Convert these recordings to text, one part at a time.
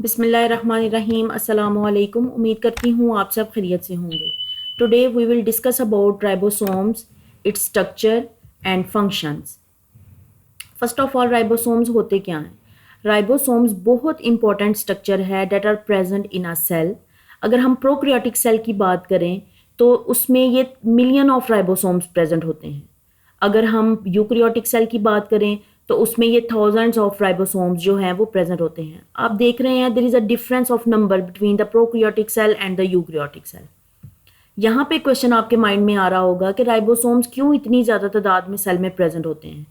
बिस्मिल्लाहिर्रहमानिर्रहीम अस्सलामुअलैकुम। उम्मीद करती हूँ आप सब खैरियत से होंगे। Today we will discuss about ribosomes, its structure and functions. First of all, ribosomes होते क्या हैं? राइबोसोम्स बहुत इंपॉर्टेंट स्ट्रक्चर है that are present in a cell. अगर हम प्रोकैरियोटिक सेल की बात करें तो उसमें ये मिलियन ऑफ राइबोसोम्स प्रेजेंट होते हैं। अगर हम यूकैरियोटिक सेल की बात करें तो उसमें ये थाउजेंड्स ऑफ राइबोसोम्स जो हैं वो प्रेजेंट होते हैं। आप देख रहे हैं there is a difference of number between the prokaryotic cell and the eukaryotic cell. यहाँ पे क्वेश्चन आपके माइंड में आ रहा होगा कि राइबोसोम्स क्यों इतनी ज़्यादा तादाद में सेल में प्रेजेंट होते हैं।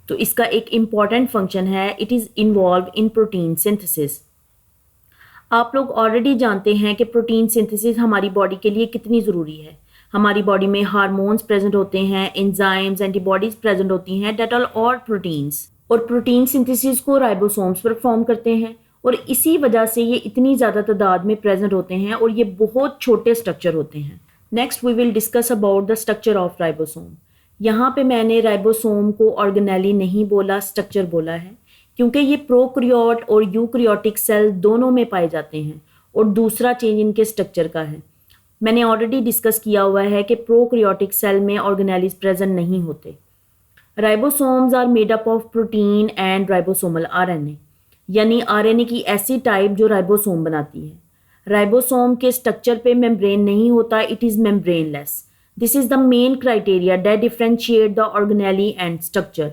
तो इसका एक इम्पॉर्टेंट फंक्शन है, it is involve in protein synthesis. आप लोग ऑलरेडी जानते हैं कि प्रोटीन सिंथेसिस हमारी बॉडी के लिए कितनी ज़रूरी है। हमारी बॉडी में हार्मोन्स प्रेजेंट होते हैं, एंजाइम्स, एंटीबॉडीज प्रेजेंट होती हैं, डेट आर ऑल प्रोटीन्स। और प्रोटीन सिंथेसिस को राइबोसोम्स परफॉर्म करते हैं और इसी वजह से ये इतनी ज़्यादा तादाद में प्रेजेंट होते हैं और ये बहुत छोटे स्ट्रक्चर होते हैं। Next we will discuss about the structure of ribosome. यहाँ पे मैंने राइबोसोम को ऑर्गेनेली नहीं बोला, स्ट्रक्चर बोला है, क्योंकि ये प्रोकैरियोट और यूकैरियोटिक सेल दोनों में पाए जाते हैं और दूसरा चेंज इनके स्ट्रक्चर का है। मैंने ऑलरेडी डिस्कस किया हुआ है कि प्रोकैरियोटिक सेल में ऑर्गेनेलीज प्रेजेंट नहीं होते। Ribosomes are made up of protein and ribosomal RNA, यानी आरएनए की ऐसी टाइप जो राइबोसोम बनाती है। राइबोसोम के स्ट्रक्चर पे मेम्ब्रेन नहीं होता, it is membraneless. This is the main criteria that differentiate the organelle and structure.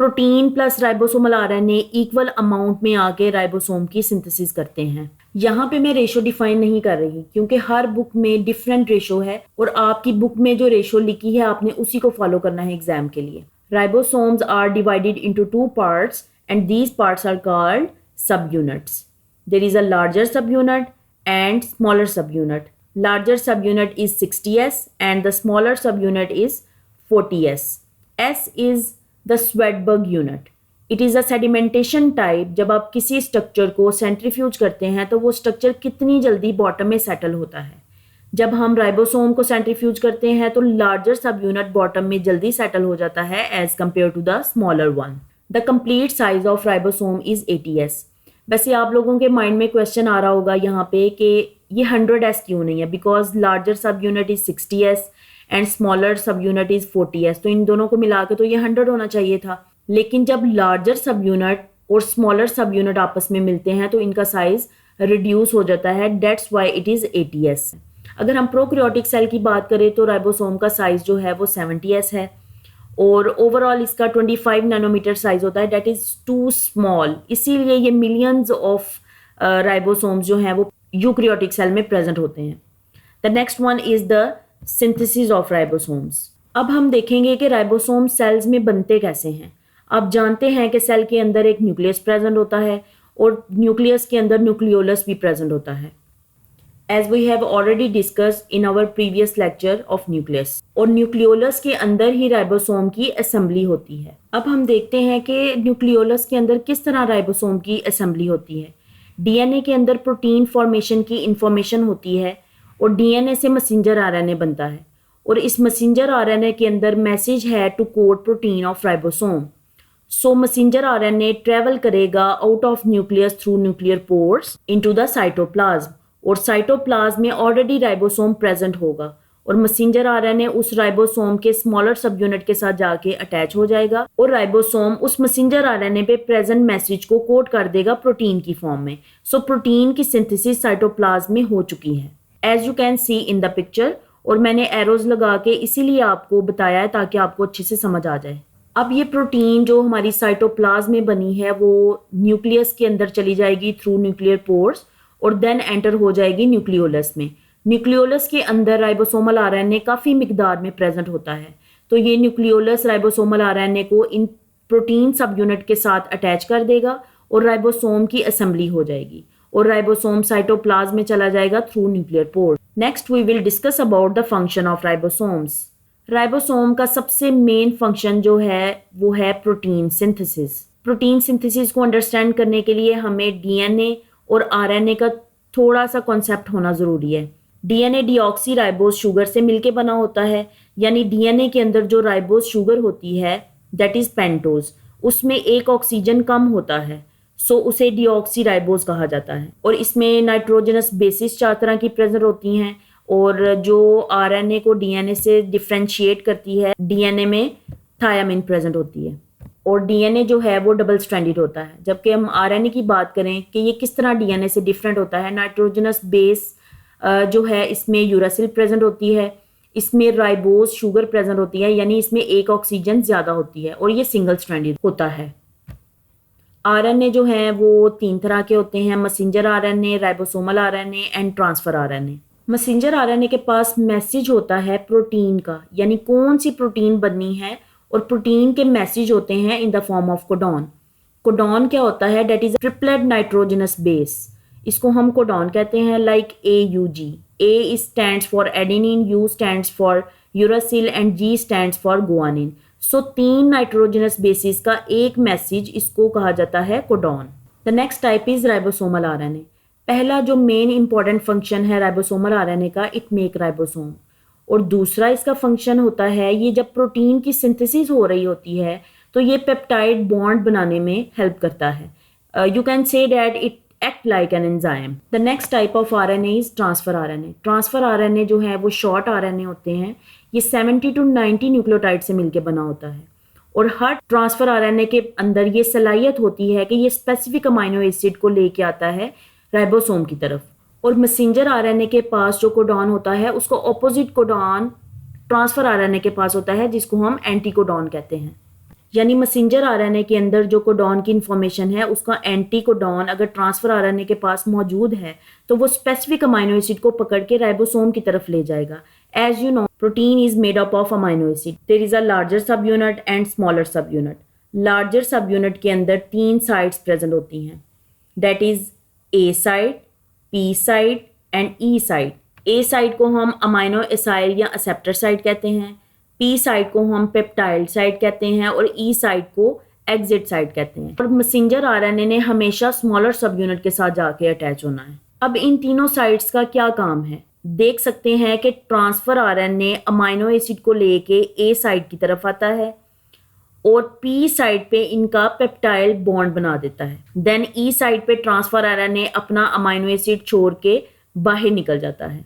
Protein plus ribosomal RNA equal amount में आके राइबोसोम की सिंथेसिस करते हैं। यहाँ पे मैं रेशो डिफाइन नहीं कर रही क्योंकि हर बुक में डिफरेंट रेशो है और आपकी बुक में जो रेशो लिखी है आपने उसी को फॉलो करना है एग्जाम के लिए। Ribosomes are divided into two parts and these parts are called subunits. There is a larger subunit and smaller subunit. Larger subunit is 60S and the smaller subunit is 40S. S is the Swedberg unit. It is a sedimentation type. जब आप किसी structure को centrifuge करते हैं तो वो structure कितनी जल्दी बॉटम में सेटल होता है। जब हम राइबोसोम को सेंट्रीफ्यूज करते हैं तो लार्जर सब यूनिट बॉटम में जल्दी सेटल हो जाता है as compare to the smaller one. The complete size of ribosome is 80S। वैसे आप लोगों के माइंड में क्वेश्चन आ रहा होगा यहाँ पे कि ये 100S क्यों नहीं है, बिकॉज लार्जर सब unit is 60S and smaller सब यूनिट इज 40S, तो इन दोनों को मिला के तो ये 100 होना चाहिए था। लेकिन जब लार्जर सब यूनिट और स्मॉलर सब यूनिट आपस में मिलते हैं तो इनका साइज रिड्यूस हो जाता है, that's why it is 80S। अगर हम प्रोकैरियोटिक सेल की बात करें तो राइबोसोम का साइज जो है वो 70S है और ओवरऑल इसका 25 नैनोमीटर साइज होता है, डेट इज टू स्मॉल। इसीलिए ये मिलियंस ऑफ राइबोसोम्स जो हैं वो यूकैरियोटिक सेल में प्रेजेंट होते हैं। The next one is the synthesis of ribosomes. अब हम देखेंगे कि राइबोसोम सेल्स में बनते कैसे हैं। आप जानते हैं कि सेल के अंदर एक न्यूक्लियस प्रेजेंट होता है और न्यूक्लियस के अंदर न्यूक्लियोलस भी प्रेजेंट होता है, as we have already discussed in our previous lecture of nucleus। और न्यूक्लियोलस के अंदर ही राइबोसोम की असेंबली होती है। अब हम देखते हैं कि न्यूक्लियोलस के अंदर किस तरह राइबोसोम की असेंबली होती है। डीएनए के अंदर प्रोटीन फॉर्मेशन की इंफॉर्मेशन होती है और डीएनए से मैसेंजर आरएनए बनता है और इस मैसेंजर आरएनए के अंदर मैसेज है to code protein of ribosome. So messenger RNA travel करेगा out of nucleus through nuclear pores into the cytoplasm और साइटोप्लाज्म में ऑलरेडी राइबोसोम प्रेजेंट होगा और मैसेंजर आरएनए उस राइबोसोम के स्मॉलर सब यूनिट के साथ जाके अटैच हो जाएगा और राइबोसोम उस मैसेंजर आरएनए पे प्रेजेंट मैसेज को कोड कर देगा प्रोटीन की फॉर्म में। सो प्रोटीन की सिंथेसिस साइटोप्लाज्म में हो चुकी है, as you can see in the picture. और मैंने एरोज लगा के इसीलिए आपको बताया है ताकि आपको अच्छे से समझ आ जाए। अब ये प्रोटीन जो हमारी साइटोप्लाज्म में बनी है वो न्यूक्लियस के अंदर चली जाएगी थ्रू न्यूक्लियर पोर्स और देन एंटर हो जाएगी न्यूक्लियोलस में। न्यूक्लियोलस के अंदर राइबोसोमल आरएनए काफ़ी मिकदार में प्रेजेंट होता है, तो ये न्यूक्लियोलस राइबोसोमल आरएनए को इन प्रोटीन सब यूनिट के साथ अटैच कर देगा और राइबोसोम की असेंबली हो जाएगी और राइबोसोम साइटोप्लाज्म में चला जाएगा through nuclear port. Next we will discuss about the function of ribosomes. Ribosome का सबसे मेन फंक्शन जो है वो है प्रोटीन सिंथेसिस। प्रोटीन सिंथेसिस को अंडरस्टैंड करने के लिए हमें डीएनए और आरएनए का थोड़ा सा कॉन्सेप्ट होना ज़रूरी है। डीएनए डीऑक्सी राइबोज शुगर से मिलके बना होता है, यानी डीएनए के अंदर जो राइबोज शुगर होती है दैट इज़ पेंटोज, उसमें एक ऑक्सीजन कम होता है सो उसे डीऑक्सीराइबोज कहा जाता है। और इसमें नाइट्रोजनस बेसिस 4 तरह की प्रेजेंट होती हैं, और जो आरएनए को डीएनए से डिफ्रेंशिएट करती है, डीएनए में थायामिन प्रेजेंट होती है, और डीएनए जो है वो डबल स्ट्रैंडेड होता है। जबकि हम आरएनए की बात करें कि ये किस तरह डीएनए से डिफरेंट होता है, नाइट्रोजनस बेस जो है इसमें यूरासिल प्रेजेंट होती है, इसमें राइबोज शुगर प्रेजेंट होती है, यानी इसमें एक ऑक्सीजन ज़्यादा होती है, और ये सिंगल स्ट्रैंडेड होता है। आरएनए जो है वो 3 तरह के होते हैं, messenger RNA, ribosomal RNA and transfer RNA. Messenger RNA के पास मैसेज होता है प्रोटीन का, यानी कौन सी प्रोटीन बननी है, और प्रोटीन के मैसेज होते हैं in the form of codon. Codon क्या होता है? That is triplet nitrogenous base. इसको हम कोडॉन कहते हैं, like AUG। A stands for adenine, U stands for uracil and G stands for guanine. So 3 nitrogenous bases का एक मैसेज, इसको कहा जाता है codon. The next type is ribosomal RNA. पहला जो मेन इंपॉर्टेंट फंक्शन है राइबोसोमल आरएनए का, इट मेक राइबोसोम। और दूसरा इसका फंक्शन होता है, ये जब प्रोटीन की सिंथेसिस हो रही होती है तो ये पेप्टाइड बॉन्ड बनाने में हेल्प करता है। You can say that it act like an enzyme. The next type of RNA is transfer RNA. Transfer RNA जो है वो शॉर्ट आरएनए होते हैं, ये 70 to 90 न्यूक्लियोटाइड से मिलकर बना होता है, और हर ट्रांसफर आरएनए के अंदर ये सलाहियत होती है कि ये स्पेसिफिक अमाइनो एसिड को लेके आता है राइबोसोम की तरफ। और मैसेंजर आरएनए के पास जो कोडॉन होता है उसको ऑपोजिट कोडॉन ट्रांसफर आरएनए के पास होता है, जिसको हम एंटी कोडॉन कहते हैं। यानी मैसेंजर आरएनए के अंदर जो कोडॉन की इंफॉर्मेशन है उसका एंटी कोडॉन अगर ट्रांसफर आरएनए के पास मौजूद है तो वो स्पेसिफिक अमाइनो एसिड को पकड़ के राइबोसोम की तरफ ले जाएगा। As you know, protein is made up of amino acid. There is a larger subunit and smaller subunit. Larger subunit के अंदर 3 साइड्स प्रेजेंट होती हैं, that is A side, P side and E side. A side को हम aminoacyl या acceptor side कहते हैं, P side को हम पेप्टाइड साइड कहते हैं, और E साइड को एग्जिट साइड कहते हैं। और मैसेंजर आरएनए ने हमेशा स्मॉलर सब यूनिट के साथ जाके अटैच होना है। अब इन तीनों साइड्स का क्या काम है, देख सकते हैं कि ट्रांसफर आरएनए अमाइनो एसिड को लेके A साइड की तरफ आता है, और P साइड पे इनका पेप्टाइल बॉन्ड बना देता है। देन E साइड पे ट्रांसफर आरएनए अपना अमाइनो एसिड छोड़ के बाहर निकल जाता है।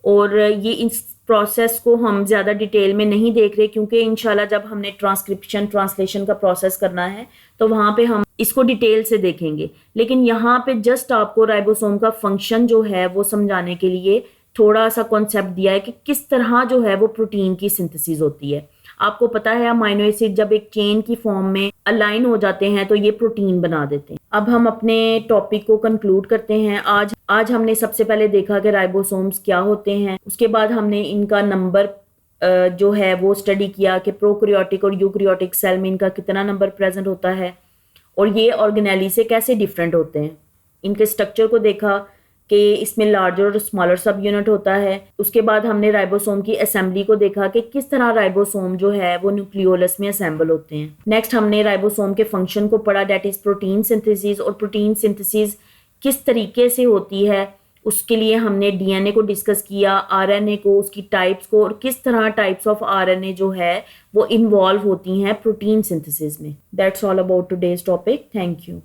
और ये इस प्रोसेस को हम ज़्यादा डिटेल में नहीं देख रहे, क्योंकि इंशाल्लाह जब हमने ट्रांसक्रिप्शन ट्रांसलेशन का प्रोसेस करना है तो वहाँ पे हम इसको डिटेल से देखेंगे। लेकिन यहाँ पे जस्ट आपको राइबोसोम का फंक्शन जो है वो समझाने के लिए थोड़ा सा कॉन्सेप्ट दिया है कि किस तरह जो है वो प्रोटीन की सिंथेसिस होती है। आपको पता है अमाइनो एसिड जब एक चेन की फॉर्म में अलाइन हो जाते हैं तो ये प्रोटीन बना देते हैं। अब हम अपने टॉपिक को कंक्लूड करते हैं। आज हमने सबसे पहले देखा कि राइबोसोम्स क्या होते हैं, उसके बाद हमने इनका नंबर जो है वो स्टडी किया कि प्रोकैरियोटिक और यूकैरियोटिक सेल में इनका कितना नंबर प्रेजेंट होता है, और ये ऑर्गेनेली से कैसे डिफरेंट होते हैं। इनके स्ट्रक्चर को देखा कि इसमें लार्जर और स्मॉलर सब यूनिट होता है। उसके बाद हमने राइबोसोम की असेंबली को देखा कि किस तरह राइबोसोम जो है वो न्यूक्लियोलस में असेंबल होते हैं। नेक्स्ट हमने राइबोसोम के फंक्शन को पढ़ा, डेट इज प्रोटीन सिंथेसिस, और प्रोटीन सिंथेसिस किस तरीके से होती है उसके लिए हमने डीएनए को डिस्कस किया, आरएनए को, उसकी टाइप्स को, और किस तरह टाइप्स ऑफ आरएनए जो है वो इन्वॉल्व होती हैं प्रोटीन सिंथेसिस में। That's all about today's topic. Thank you.